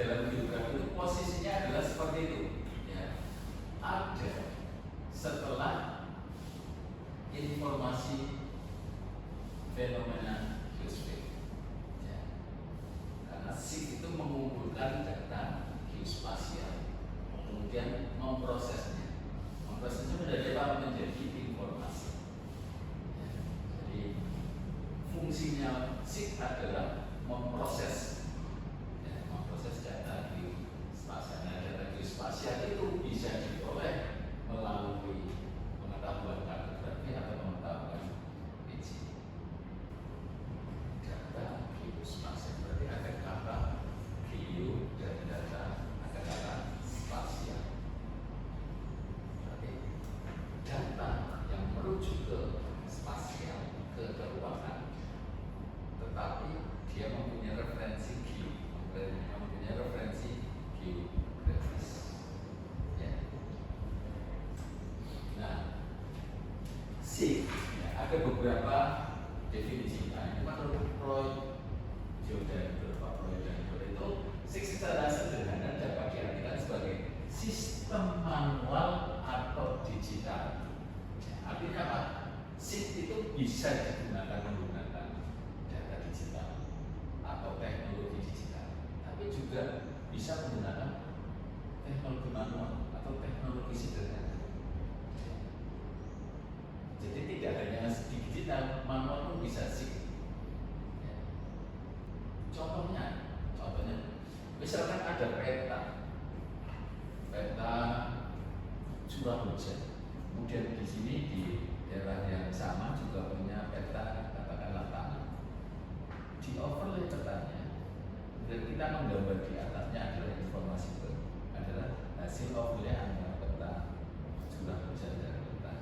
dalam geografi itu posisinya adalah seperti itu. Ya. Ada setelah informasi fenomena geosfer. Ya. Karena SIG itu mengumpulkan data geospasial, kemudian memprosesnya. Memprosesnya menjadi informasi. Ya. Jadi fungsinya SIG adalah memproses, ya, memproses data geospasial. Nah, data geospasial itu bisa diperoleh melalui pengetahuan kartografi atau pengetahuan PG. Data geospasial berarti ada kata geo dan data, ada kata spasial. Berarti data yang merujuk ke spasial, ke keuangan, tetapi dia mempunyai referensi geografis. Ya. Nah, SIG ya, ada beberapa definisi. Nah, ini menurut Roy Jordan, beberapa Roy dan Jordan itu SIG secara sederhana dapat diartikan sebagai sistem manual atau digital. Ya, artinya apa? SIG itu bisa menggunakan data digital atau teknologi digital, tapi juga bisa menggunakan teknologi manual atau teknologi sederhana. Jadi tidak hanya di digital, manual pun bisa SIG. Ya. Contohnya, misalkan ada peta curah hujan. Kemudian di sini di daerah yang sama juga punya peta katakanlah tanah. Di overlay petanya, dan kita menggambar di atasnya adalah informasi itu adalah hasil overlay antara peta curah hujan dan peta.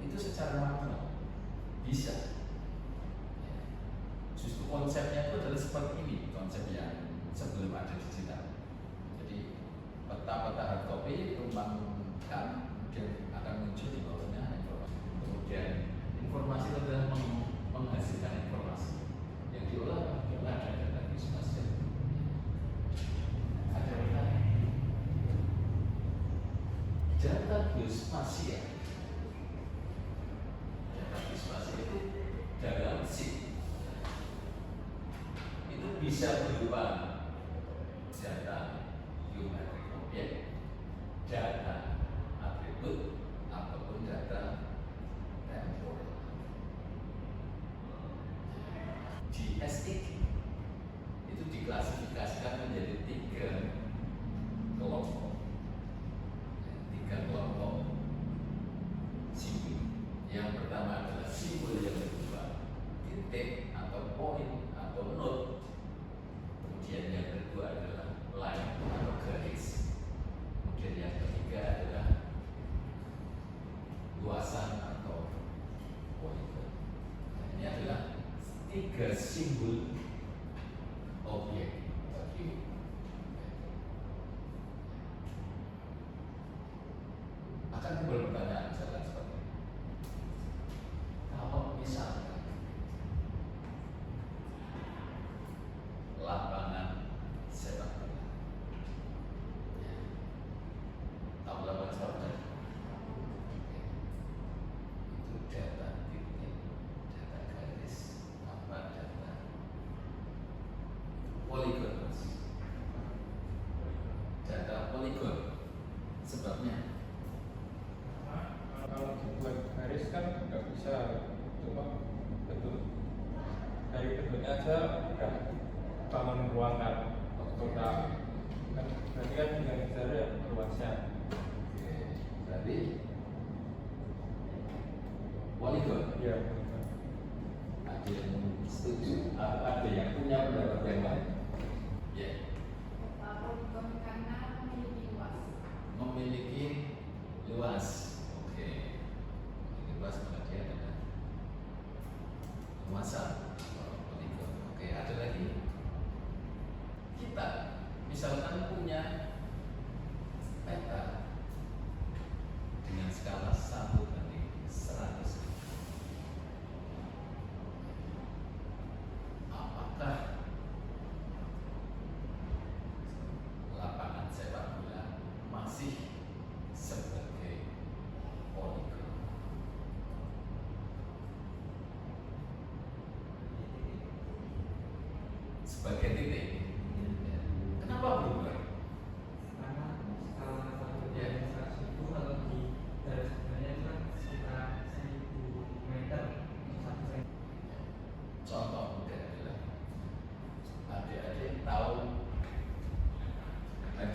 Itu secara manual bisa. Ya. Justru konsepnya itu adalah seperti ini, konsep yang sebelum ada digital. Jadi peta-peta hard copy dikembangkan, kemudian akan muncul di bawahnya informasi. Kemudian informasi itu adalah menghasilkan informasi yang diolah data geospasial. Ada data geospasial. Data geospasial itu dalam SIG itu bisa berupa data geometrik objek, data atribut, ataupun data temporal. Di SIG itu diklasifikasikan menjadi tiga kelompok simbol. Yang pertama adalah simbol yang kedua titik atau poin atau node. Kemudian yang kedua adalah line atau garis. Kemudian yang ketiga adalah luasan atau pointer. Nah, ini adalah tiga simbol objek bagi akan timbul pertanyaan misalkan seperti ini. Kalau misalkan lapangan sepak bola, ya, tahu lapangan sepak bola? Itu data titik, data garis, apa data poligon, data poligon. Sebabnya kalau dibuat garis kan nggak bisa, cuma bentuk dari bentuknya aja udah bangun ruangan kota kan, berarti kan tinggal bicara luasnya. berarti poligon. Iya. Ada yang setuju? Ada yang punya pendapat yang lain? Ya. Poligon karena memiliki luas. Memiliki luas. Oke. Memiliki luas maka dia adalah luasan poligon. Oke. Ada lagi? Kita misalkan punya peta dengan skala 1:100. Apakah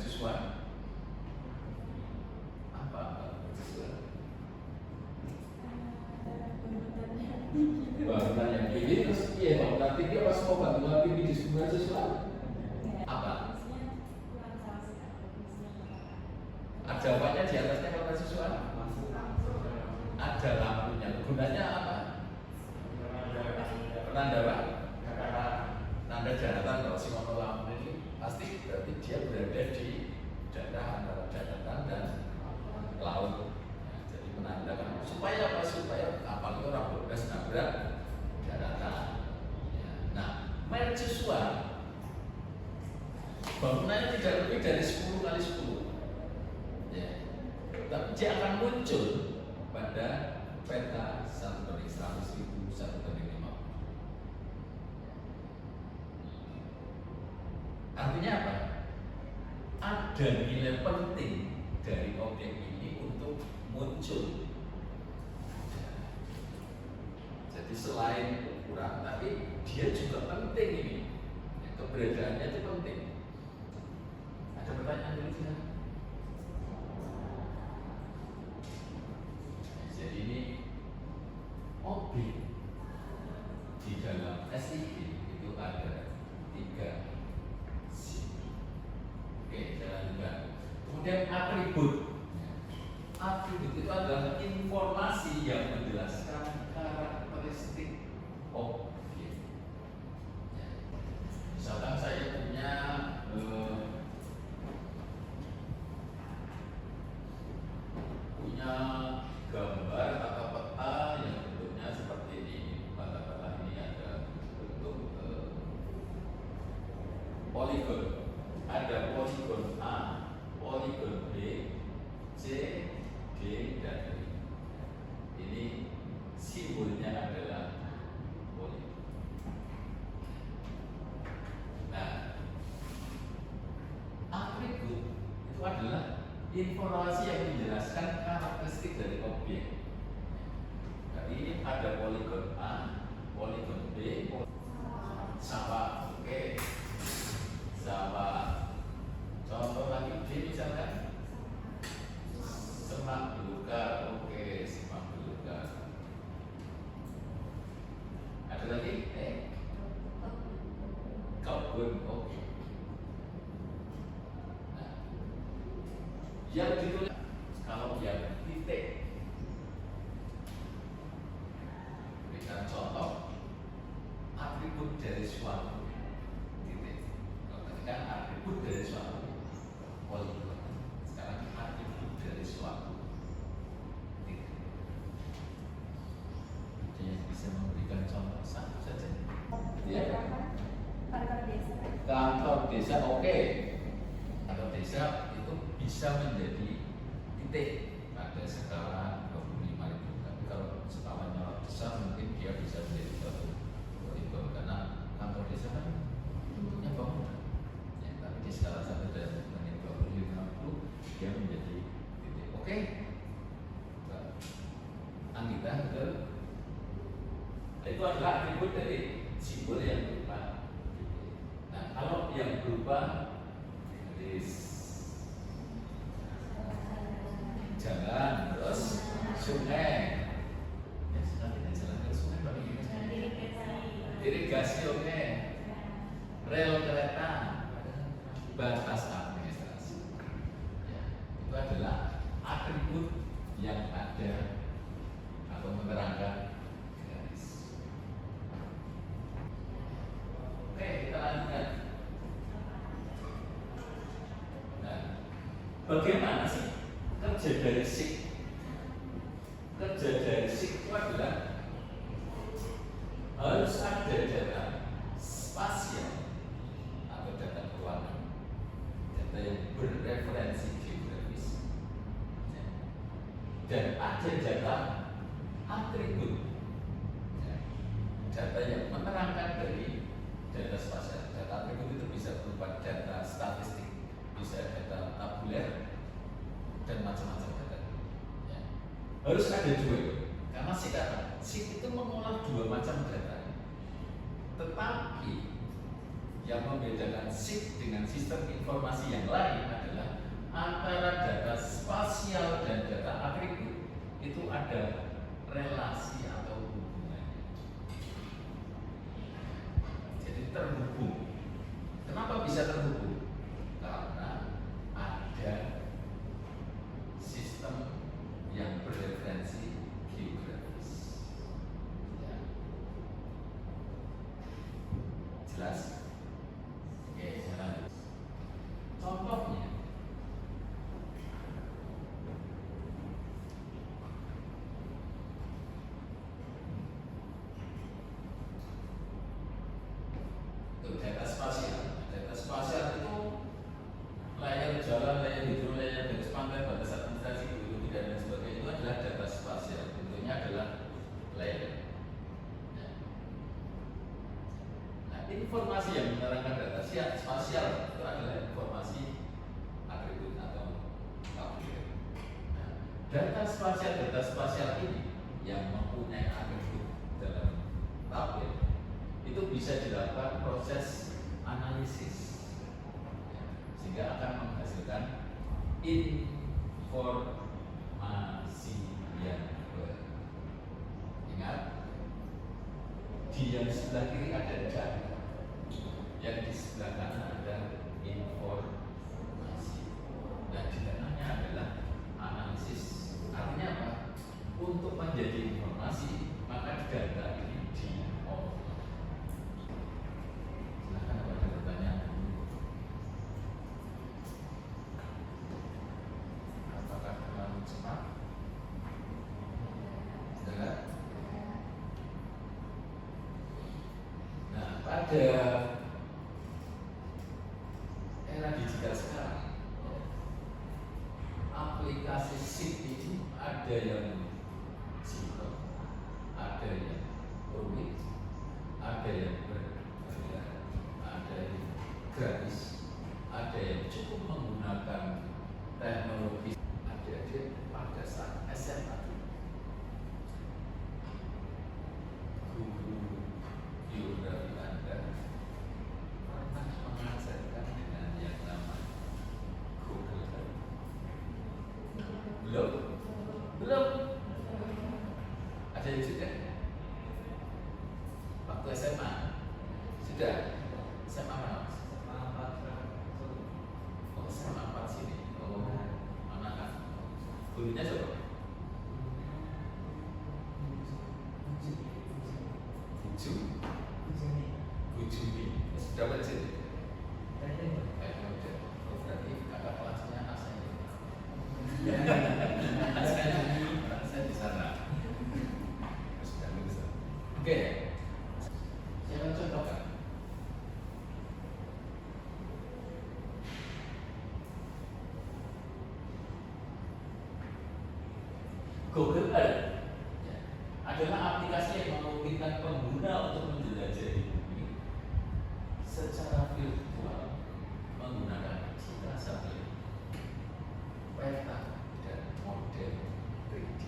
mercusuar? Apa mercusuar? Bangunan yang tinggi terus iya bangunan tinggi apa semua bangunan tinggi disebut mercusuar? Apa? Ada apanya di atasnya kalau mercusuar? Ada lampunya. Gunanya apa? Penanda apa? Penanda daratan. Kalau si mono lampu ini pasti berarti dia berada di daerah antara daratan dan laut. Ya, jadi menandakan supaya apa? Supaya kapal itu rambudas nabrak daratan. Ya. Nah, mercusuar bangunannya tidak lebih dari 10 kali 10. Ya. Tapi dia akan muncul pada peta 1/100.000, 1/50. Artinya apa? Ada nilai penting dari objek ini untuk muncul. Jadi selain ukuran, tapi dia juga penting ini. Keberadaannya itu penting. Ada pertanyaan dari sini? Jadi ini objek di dalam SIP itu ada 3 sisi. Oke, jalan juga. Kemudian atribut. Atribut itu adalah informasi yang menjelaskan karakteristik objek. Ya. Misalkan saya punya gambar atau peta yang bentuknya seperti ini. Katakanlah ini ada bentuk poligon. Ada poligon A, poligon B, C, D, dan E. Ini simbolnya adalah poligon. Nah, atribut itu adalah informasi yang menjelaskan karakteristik dari objek. Jadi ini ada poligon A, poligon B, sawah, oke, sawah. Contoh lagi B misalkan semak belukar, oke, semak belukar. Ada lagi? Kebun, oke. Nah, yang ditulis kalau yang titik. Berikan contoh atribut dari suatu titik. Kalau tadi kan atribut dari suatu poligon. Sekarang atribut dari suatu titik. Jadi bisa memberikan contoh satu saja. Ya. Kantor desa, oke. Kantor desa itu bisa menjadi titik pada skala 25.000. Tapi kalau skalanya besar mungkin dia bisa menjadi satu poligon karena kantor desa kan bentuknya bangunan. Ya, tapi di skala 1 dan 25 dia menjadi titik. Oke. Anggita betul. Itu adalah atribut dari simbol yang berupa. Nah, kalau yang berupa jalan, terus sungai. Ya, sudah tidak jalan ke sungai bagaimana? Irigasi, oke. Rel kereta, batas administrasi. Ya, itu adalah atribut yang ada atau menerangkan garis. Oke, kita lanjutkan. Nah, bagaimana sih kerja dari SIG? Kerja dari SIG itu adalah harus ada data spasial atau data keuangan, data yang berreferensi geografis, dan ada data atribut, data yang menerangkan dari data spasial. Data atribut itu bisa berupa data statistik, bisa data tabuler, dan macam-macam data. Ya. Harus ada dua, karena SIG itu mengolah dua macam data. Tetapi yang membedakan SIG dengan sistem informasi yang lain adalah antara data spasial dan data atribut itu ada relasi atau hubungannya. Jadi terhubung. Kenapa bisa terhubung? Karena ada sistem yang bereferensi geografis. Ya. Jelas? Oke, saya lanjut. Contohnya, untuk data spasial. Data spasial itu layar jalan, layar hidro, layar garis pantai, batas administrasi, geologi dan lain sebagainya itu adalah data spasial. Bentuknya adalah layer. Nah, informasi yang menerangkan data spasial itu adalah informasi atribut atau tabel. Nah, data spasial ini yang mempunyai atribut dalam tabel itu bisa dilakukan proses analisis, ya, sehingga akan menghasilkan informasi yang baru. Ingat, di yang sebelah kiri ada data, yang di sebelah kanan ada informasi. Dan di tengahnya adalah analisis. Artinya apa? Untuk menjadi informasi, maka data ini diolah. Silahkan kalau ada pertanyaan. Apakah terlalu cepat? Dengar? Nah, pada era digital sekarang, aplikasi SIP ini ada yang simpel, ada yang rumit, ada yang berbayar, ada yang gratis, ada yang cukup menggunakan teknologi. Adik-adik pada saat SMA, guru geografi Anda pernah mengajarkan dengan yang namanya Google Earth? Belum? Belum? Ada yang sudah? Waktu SMA? Sudah? SMA mana? Oh, SMA 4 sini. Oh, mana kan? Gurunya siapa? Bujumi. Sudah berhasil? Udah. Oh, berarti kakak kelasnya asanya. Saya di sana. Sudah lulus. Oke. Saya akan contohkan. Google Earth, ya, adalah aplikasi yang memungkinkan pengguna untuk menjelajahi bumi secara virtual menggunakan citra satelit, peta, dan model 3D.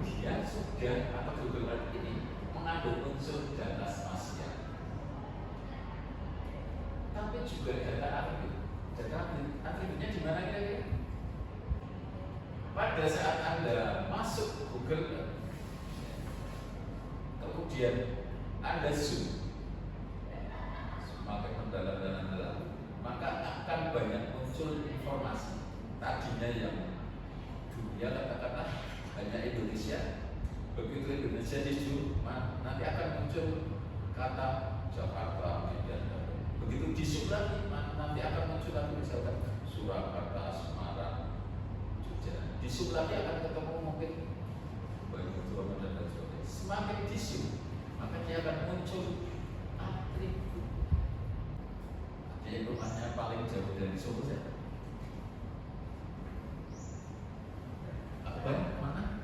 Dia sudah, atau Google Earth ini mengandung unsur data spasial, tapi juga data atribut. Data atributnya di mana kira-kira? Pada saat Anda masuk ke Google Earth, kemudian Anda zoom, semakin mendalam, maka akan banyak muncul informasi. Tadinya yang dunia katakanlah hanya Indonesia, begitu Indonesia di zoom, nanti akan muncul kata Jakarta, Medan, begitu di zoom lagi, nanti akan muncul lagi misalkan Surakarta, Semarang, di zoom lagi akan ketemu mungkin banyak Jawa dan lain sebagainya. Semakin di zoom, maka dia akan muncul atribut. Jadi rumahnya paling jauh dari Solo siapa? Akbar mana?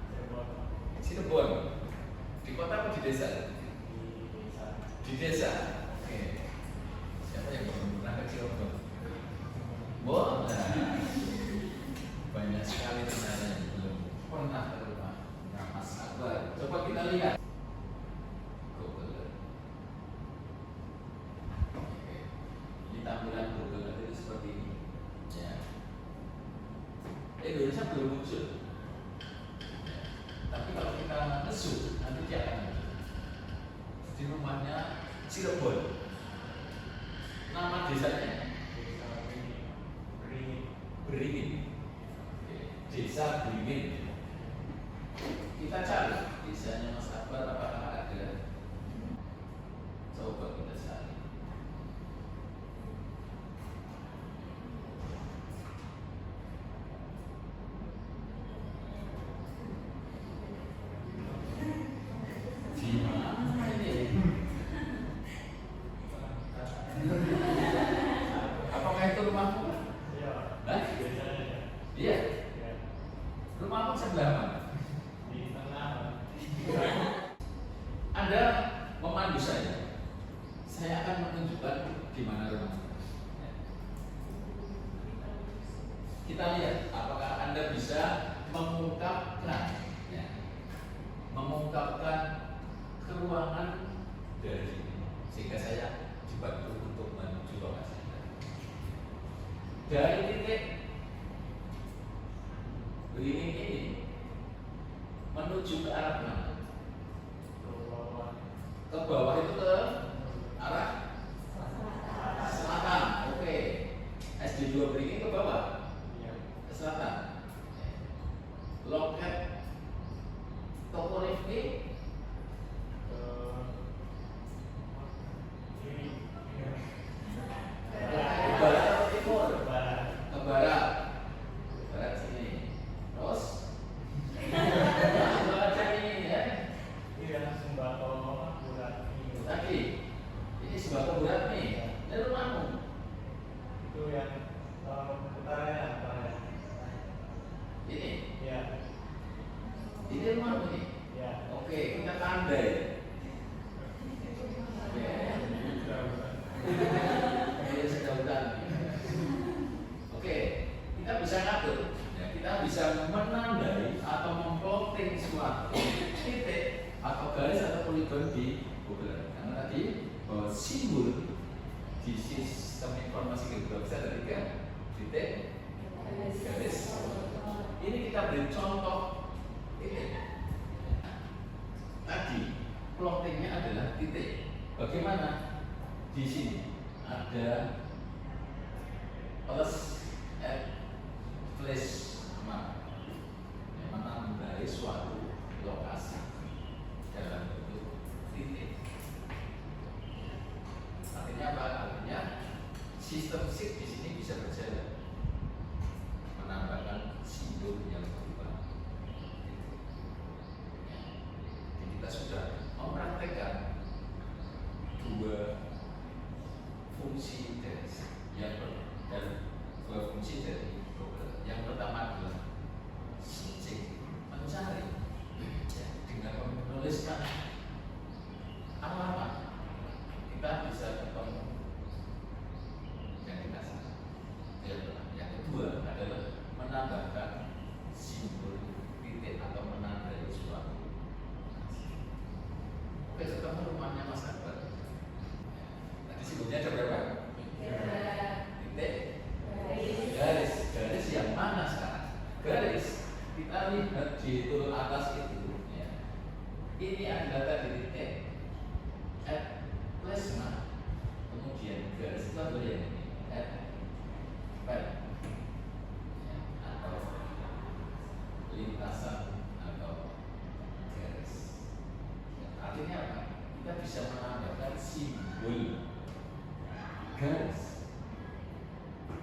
Cirebon. Di kota atau di desa? Di desa. Oke. Siapa yang belum pernah ke Cirebon? Nah, banyak sekali ternyata yang belum pernah ke rumah Mas Akbar. Coba kita lihat Google Earth. Oke. Ini tampilan Google Earth itu seperti ini. Ya. Indonesia belum muncul. Ya. Tapi kalau kita nesu, nanti dia akan muncul. Di rumahnya Cirebon. Nama desanya Beringin. Oke, Desa Beringin. Kita cari desanya Mas Akbar apakah ada. Coba kita cari. Di mana ini? Apakah itu rumahmu? Hah? Iya. Rumahmu sebelah mana? Anda memandu saya akan menunjukkan di mana rumah. Kita lihat apakah Anda bisa mengungkapkan, mengungkapkan keruangan dari sini, sehingga saya dibantu untuk menuju lokasi Anda. Dari titik Beringin ini menuju ke arah mana? Ke bawah itu ke arah selatan. Oke. SD2 Beringin ke bawah. Ke selatan. Loket toko Rifki ke barat atau timur? Ke barat. Ke barat sini. Terus langsung aja nih ya. Tadi ini sembako berat nih. Dari rumahmu. Ini rumahmu nih. Oke, kita tandai. Ini sedautan. Oke, kita bisa ngatur. Ya, kita bisa menandai atau memplotting suatu titik atau garis atau poligon di Google. Karena tadi bahwa simbol di sistem informasi geografis ada 3 titik garis. Ini kita beri contoh titik. Tadi plottingnya adalah titik. Bagaimana? Di sini ada plus place map yang menandai suatu lokasi dalam bentuk titik. Artinya apa? Artinya sistem shift di sini bisa berjalan, menambahkan simbol yang berubah. Jadi kita sudah mempraktekkan 2 fungsi dari dan 2 fungsi dari Google. Yang pertama adalah searching, mencari, dengan menuliskan alamat kita bisa ketemu yang kita cari. Yang kedua adalah menambahkan simbol titik atau menandai suatu. Oke, ketemu rumahnya Mas Akbar. Tadi simbolnya ada berapa? Titik. Garis yang mana sekarang? Garis kita lihat di tool atas itu. Ya. Ini adalah tadi titik at plasma. Kemudian garis itu adalah yang ini at pen, ya, atau lintasan atau garis. Ya, artinya apa? Kita bisa menambahkan simbol garis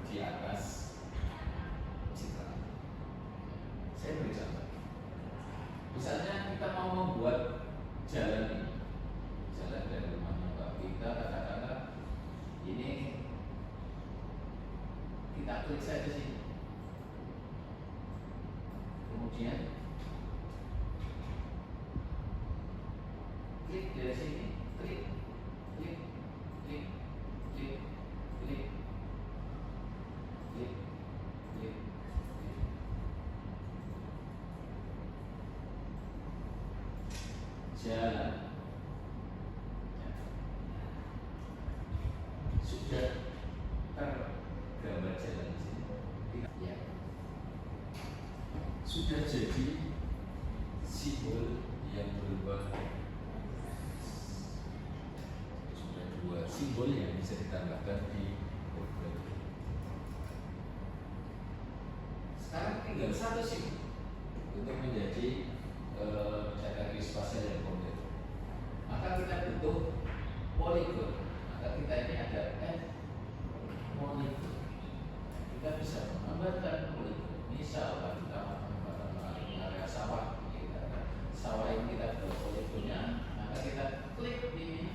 di atas citra. Saya beri contoh. Misalnya kita mau membuat jalan ini, jalan dari rumahnya Mbak kita, katakanlah ini kita klik saja sini. Kemudian klik dari sini, klik, klik, klik, klik, klik, klik, klik, klik. Jalan. Sudah tergambar jalan di sini. sudah jadi simbol yang berubah. Sudah dua simbol yang bisa ditambahkan di Google. Sekarang tinggal satu simbol untuk menjadi categori spasial yang komplit. Maka kita butuh poligon. Maka kita ini ada poligon. Kita bisa menggambarkan poligon. Misalkan kita menggambarkan area sawah, sawah ini kita buat poligonnya, maka kita klik ini.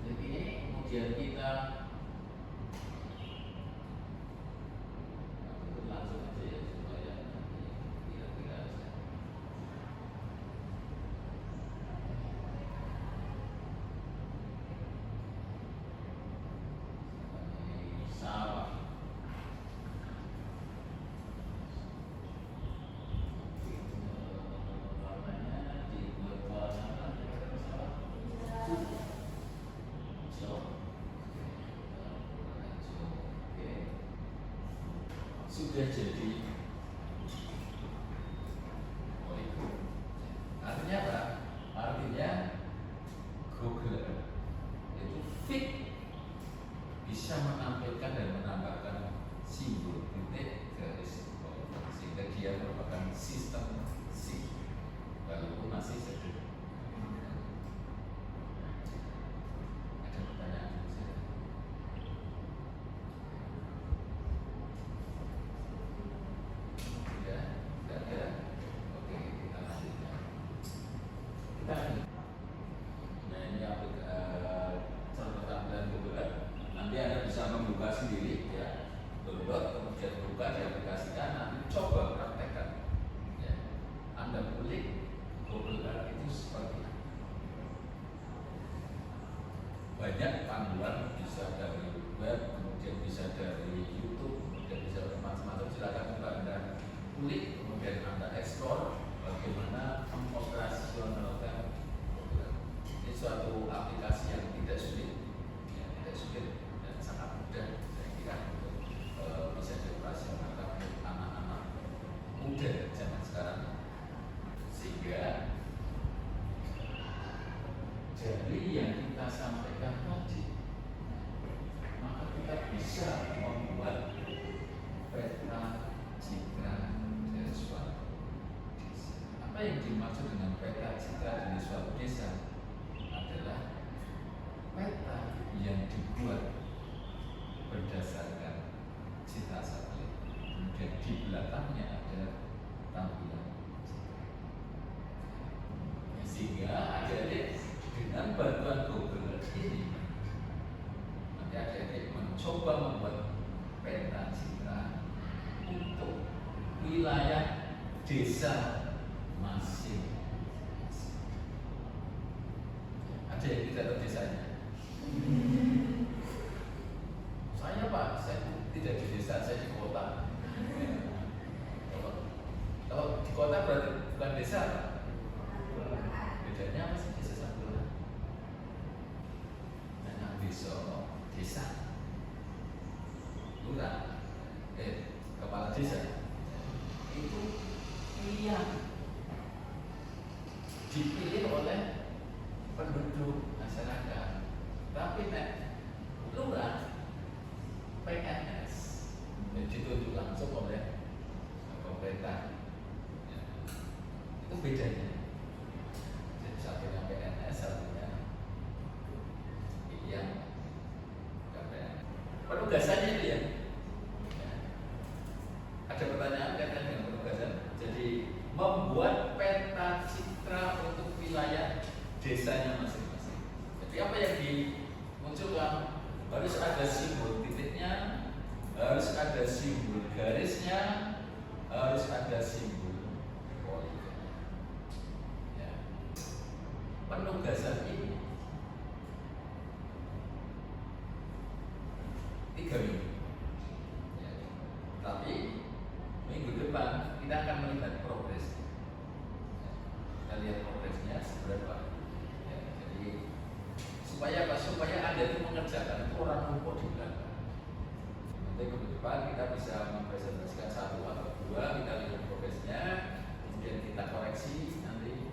Klik ini, kemudian kita langsung aja ya supaya nanti kira-kira sawah. Warnanya dibuat warna sawah. Oke. Sudah jadi poligon. Artinya apa? Artinya Google itu fit bisa menampilkan dan menambahkan simbol titik garis poligon sehingga dia merupakan sistem SIG walaupun masih sederhana. Ada pertanyaan? Tidak ada. Oke, kita lanjutkan. Kita lanjut. Nah ini contoh tampilan Google. Nanti Anda bisa membuka sendiri ya, download kemudian buka diaplikasikan, nanti coba praktekkan. Ya. Anda klik Google Earth itu seperti apa? Banyak panduan, bisa dari web, kemudian bisa dari YouTube, kemudian bisa dari macam-macam. Silakan coba Anda klik, kemudian Anda explore bagaimana mengoperasionalkan Google Earth. Ini suatu aplikasi yang tidak sulit, ya, tidak sulit dan sangat mudah. Saya kira untuk bisa dioperasionalkan untuk anak-anak muda zaman sekarang, sehingga dari yang kita sampaikan tadi, maka kita bisa membuat peta citra dari suatu desa. Apa yang dimaksud dengan peta citra dari suatu desa adalah peta yang dibuat berdasarkan citra satelit, kemudian di belakangnya ada tampilan sehingga adik-adik dengan bantuan Google Earth ini nanti adik-adik mencoba membuat peta citra untuk wilayah desa masing-masing. Ada yang tidak tahu desanya? Saya Pak, saya tidak di desa, saya di kota. Kalau di kota berarti bukan desa Pak. Bedanya apa sih desa sama kelurahan? Anak desa, lurah, kepala desa itu pilihan dipilih oleh penduduk masyarakat, tapi lurah PNS ditunjuk langsung oleh pemerintah. Ya. Itu bedanya. Jadi satunya PNS, satunya yang KPN. Penugasannya itu ya. Ada pertanyaan kaitan dengan penugasan. Jadi membuat peta citra untuk wilayah desanya masing-masing. Jadi apa yang dimunculkan harus ada simbol titiknya, harus ada simbol garisnya, harus ada simbol poligon. Ya. Penugasan ini 3 minggu. Ya. Tapi minggu depan kita akan melihat progres. Ya. Kita lihat progresnya seberapa. Ya. Jadi supaya apa? Supaya Anda itu mengerjakan itu orang rumput di belakang. Nanti ke depan kita bisa mempresentasikan satu atau dua, kita lihat progresnya, kemudian kita koreksi nanti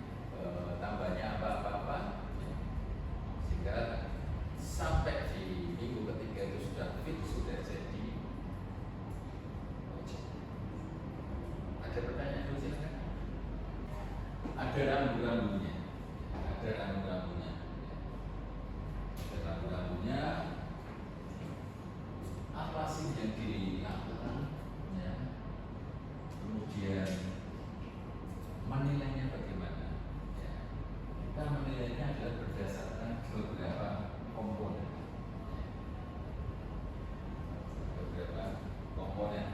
tambahnya apa-apa, sehingga sampai di minggu ketiga itu sudah fit, sudah jadi project. Ada pertanyaan dulu silakan. Ada rambu-rambunya, ada rambu-rambunya, ada rambu-rambunya. Apa sih yang dilakukan, ya. Kemudian menilainya bagaimana, ya. Kita menilainya adalah berdasarkan beberapa komponen, beberapa komponen.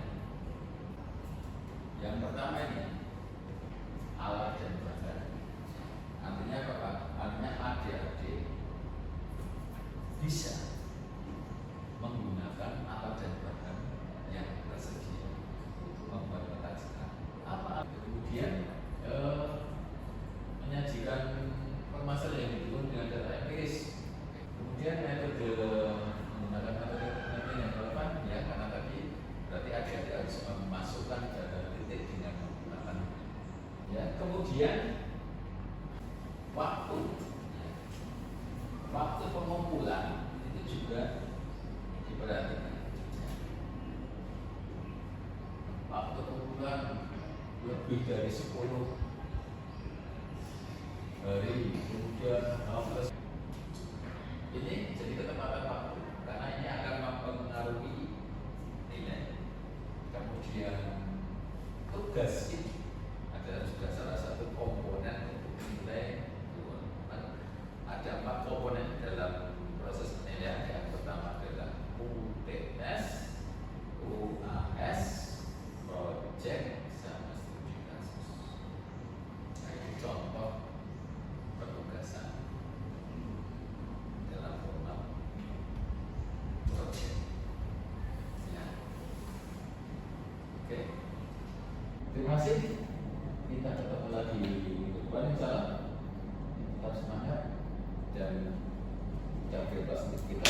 Yang pertama ini alat dan bahan. Artinya apa Pak? Artinya adik-adik bisa menggunakan alat dan bahan yang tersedia untuk membuat peta citra. Apa? Kemudian menyajikan permasalahan yang dihitung dengan data empiris. Kemudian metode menggunakan metode yang relevan, ya, karena tadi berarti adik-adik harus memasukkan data titik dengan menggunakan, ya. Kemudian waktu pengumpulan itu juga diperhatikan. Waktu pengumpulan lebih dari 10 hari, kemudian ini jadi ketepatan waktu, karena ini akan mempengaruhi nilai. Kemudian tugas ini adalah juga salah satu komponen untuk nilai. Ada 4 komponen dalam proses penilaian. Yang pertama adalah UTS, UAS, project, sama studi kasus. Nah, ini contoh penugasan dalam format project, ya. Oke, terima kasih. Kita ketemu lagi minggu depan, insyaallah. Tetap semangat dan jam bebas untuk kita